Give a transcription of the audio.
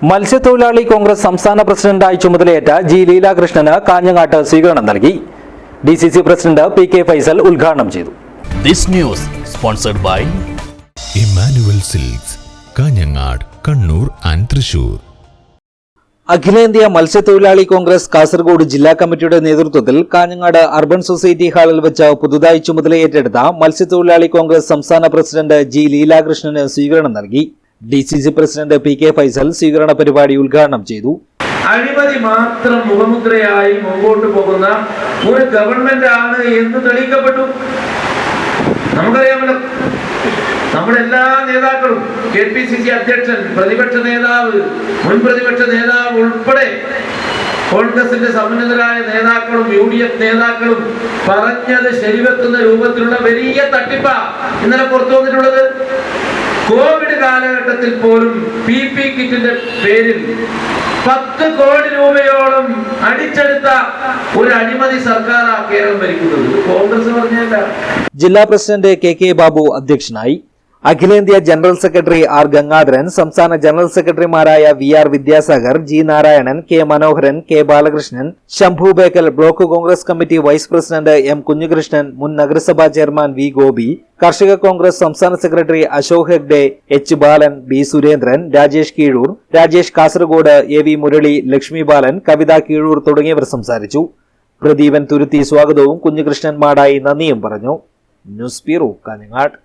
മത്സ്യത്തൊഴിലാളി കോൺഗ്രസ് സംസ്ഥാന പ്രസിഡന്റായി ചുമതലയേറ്റ ജി ലീലാകൃഷ്ണന് കാഞ്ഞങ്ങാട്ട് സ്വീകരണം നൽകി. DCC president P K Faisal ഉദ്ഘാടനം ചെയ്തു. This news sponsored by Emmanuel Silks, Kanhangad, Kannur and Thrissur. അഖിലേന്ത്യാ മത്സ്യത്തൊഴിലാളി കോൺഗ്രസ് കാസർഗോഡ് ജില്ലാ കമ്മിറ്റിയുടെ നേതൃത്വത്തിൽ കാഞ്ഞങ്ങാട് അർബൻ സൊസൈറ്റി ഹാളിൽ വെച്ച് പുതുതായി ചുമതലയേറ്റെടുത്ത മത്സ്യത്തൊഴിലാളി കോൺഗ്രസ് സംസ്ഥാന പ്രസിഡന്റ് ജി ലീലാകൃഷ്ണന് സ്വീകരണം നൽകി. DCC president P K Faisal സ്വീകരണ പരിപാടി ഉദ്ഘാടനം ചെയ്തു. അഴിമതി മാത്രം മുഖമുദ്രയായി മുമ്പോട്ട് പോകുന്ന ഒരു ഗവൺമെന്റ് ആണ് എന്ന് തെളിയിക്കപ്പെട്ടു. നമുക്കറിയാമല്ലോ, നമ്മുടെ എല്ലാ നേതാക്കളും, KPCC അധ്യക്ഷൻ, പ്രതിപക്ഷ നേതാവ്, മുൻ പ്രതിപക്ഷ നേതാവ് ഉൾപ്പെടെ കോൺഗ്രസിന്റെ സമുന്നതരായ നേതാക്കളും UDF നേതാക്കളും പറഞ്ഞത് ശരിവെക്കുന്ന രൂപത്തിലുള്ള വലിയ തട്ടിപ്പാ ഇന്നലെ പുറത്തു വന്നിട്ടുള്ളത്. കോവിഡ് കാലഘട്ടത്തിൽ പോലും PP കിറ്റിന്റെ പേരിൽ 10 കോടി രൂപയോളം അടിച്ചെടുത്ത ഒരു അഴിമതി സർക്കാരാ കേരളം ഭരിക്കുന്നത്. കോൺഗ്രസ് പറഞ്ഞല്ല. ജില്ലാ പ്രസിഡന്റ് കെ ബാബു അധ്യക്ഷനായി. അഖിലേന്ത്യാ ജനറൽ സെക്രട്ടറി ആർ ഗംഗാധരൻ, സംസ്ഥാന ജനറൽ സെക്രട്ടറിമാരായ VR Vidyasagar, G Narayanan, K Manoharan, K Balakrishnan, Shambhu Bekal, block Congress committee vice president M Kunhikrishnan, മുൻ നഗരസഭാ ചെയർമാൻ V ഗോപി, കർഷക കോൺഗ്രസ് സംസ്ഥാന secretary Ashok Hegde, H Balan, B Surendran, Rajesh Keezhur, Rajesh Kasaragod, AV Murali, Lakshmi Balan, Kavitha Keezhur തുടങ്ങിയവർ സംസാരിച്ചു. പ്രദീപൻ തുരുത്തി സ്വാഗതവും കുഞ്ഞുകൃഷ്ണൻ മാടായി നന്ദിയും പറഞ്ഞു. News bureau, Kanhangad.